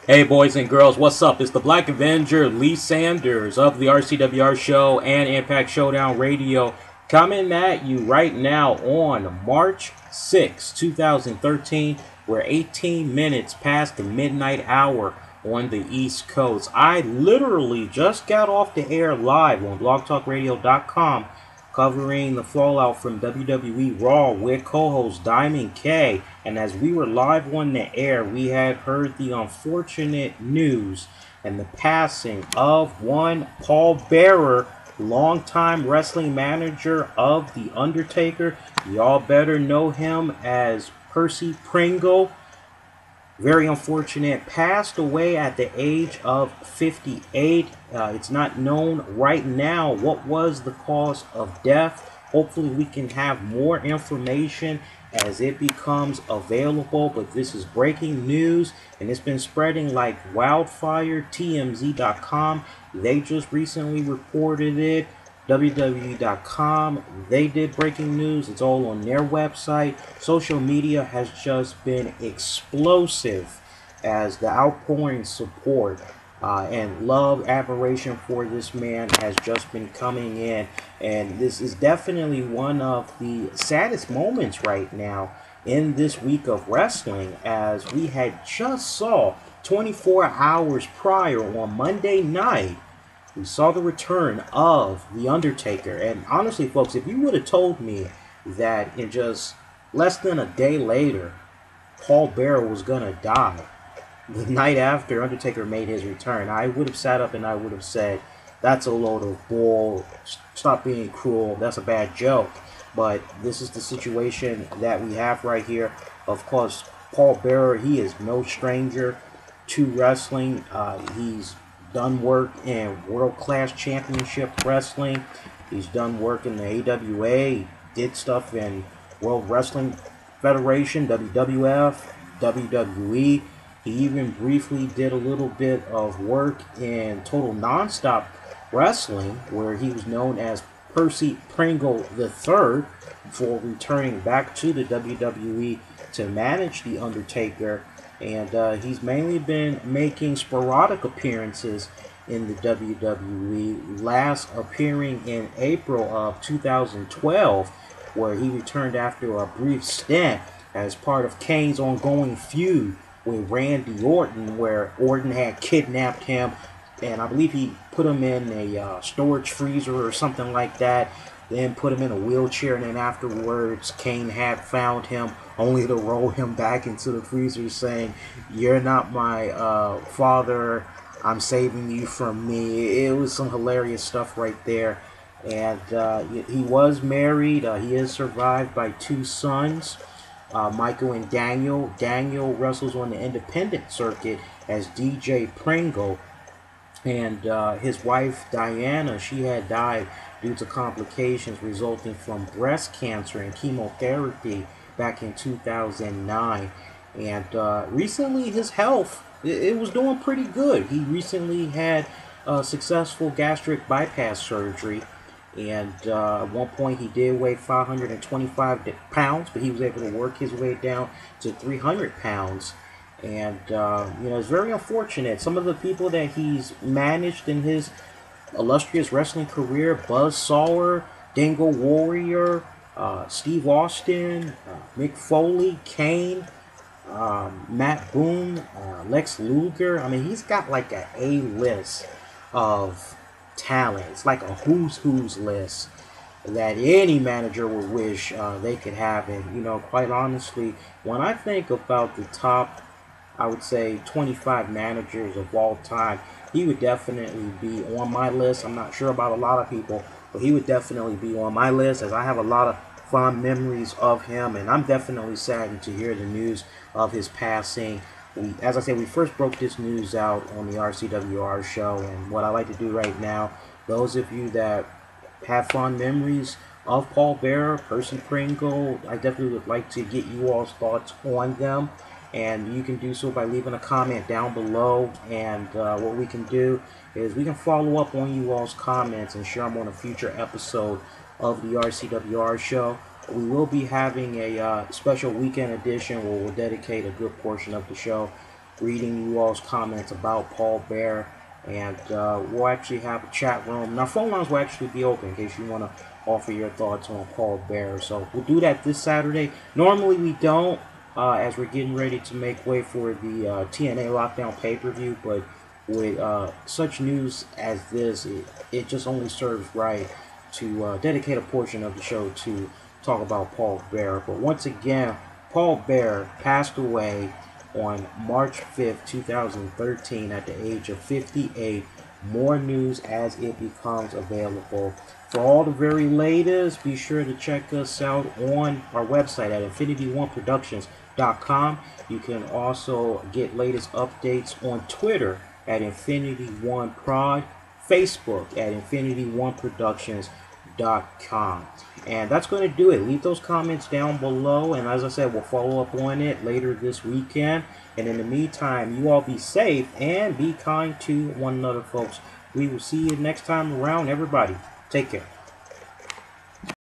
Hey boys and girls, what's up? It's the Black Avenger, Lee Sanders of the RCWR Show and Impact Showdown Radio coming at you right now on March 6, 2013. We're 18 minutes past the midnight hour on the East Coast. I literally just got off the air live on blogtalkradio.com covering the fallout from WWE Raw with co-host Diamond K. And as we were live on the air, we had heard the unfortunate news and the passing of one Paul Bearer, longtime wrestling manager of The Undertaker. Y'all better know him as Percy Pringle. Very unfortunate, passed away at the age of 58. It's not known right now what was the cause of death. Hopefully we can have more information as it becomes available, but this is breaking news and it's been spreading like wildfire. TMZ.com, they just recently reported it. WWE.com, they did breaking news. It's all on their website. Social media has just been explosive as the outpouring support and love, admiration for this man has just been coming in. And this is definitely one of the saddest moments right now in this week of wrestling, as we had just saw 24 hours prior on Monday night, we saw the return of The Undertaker. And honestly, folks, if you would have told me that in just less than a day later, Paul Bearer was going to die the night after Undertaker made his return, I would have sat up and I would have said, that's a load of bull. Stop being cruel. That's a bad joke. But this is the situation that we have right here. Of course, Paul Bearer, he is no stranger to wrestling. He's done work in world-class championship wrestling. He's done work in the AWA. He did stuff in World Wrestling Federation, WWF, WWE. He even briefly did a little bit of work in Total Nonstop Wrestling, where he was known as Percy Pringle III, before returning back to the WWE to manage The Undertaker. And he's mainly been making sporadic appearances in the WWE, last appearing in April of 2012, where he returned after a brief stint as part of Kane's ongoing feud with Randy Orton, where Orton had kidnapped him, and I believe he put him in a storage freezer or something like that, then put him in a wheelchair, and then afterwards Kane had found him only to roll him back into the freezer saying, "You're not my father, I'm saving you from me." It was some hilarious stuff right there. And he was married. He is survived by two sons, Michael and Daniel. Daniel wrestles on the independent circuit as DJ Pringle. And his wife, Diana, she had died due to complications resulting from breast cancer and chemotherapy back in 2009. And recently his health, it was doing pretty good. He recently had successful gastric bypass surgery. And at one point he did weigh 525 pounds, but he was able to work his way down to 300 pounds. And, it's very unfortunate. Some of the people that he's managed in his illustrious wrestling career, Buzz Sawyer, Dingo Warrior, Steve Austin, Mick Foley, Kane, Matt Boone, Lex Luger. I mean, he's got like an A-list of talent. It's like a who's list that any manager would wish they could have. And, quite honestly, when I think about the top, I would say 25 managers of all time, he would definitely be on my list. I'm not sure about a lot of people, but he would definitely be on my list, as I have a lot of fond memories of him, and I'm definitely saddened to hear the news of his passing. As I said, we first broke this news out on the RCWR show, and what I like to do right now, those of you that have fond memories of Paul Bearer, Percy Pringle, I definitely would like to get you all's thoughts on them. And you can do so by leaving a comment down below. And what we can do is we can follow up on you all's comments and share them on a future episode of the RCWR show. We will be having a special weekend edition where we'll dedicate a good portion of the show reading you all's comments about Paul Bear. And we'll actually have a chat room. And our phone lines will actually be open in case you want to offer your thoughts on Paul Bear. So we'll do that this Saturday. Normally we don't, as we're getting ready to make way for the TNA Lockdown pay-per-view. But with such news as this, it just only serves right to dedicate a portion of the show to talk about Paul Bear. But once again, Paul Bear passed away on March 5th, 2013 at the age of 58. More news as it becomes available. For all the very latest, be sure to check us out on our website at infinity1productions.com. You can also get latest updates on Twitter at Infinity1Prod, Facebook at Infinity1Productions.com. And that's going to do it. Leave those comments down below. And as I said, we'll follow up on it later this weekend. And in the meantime, you all be safe and be kind to one another, folks. We will see you next time around. Everybody, take care.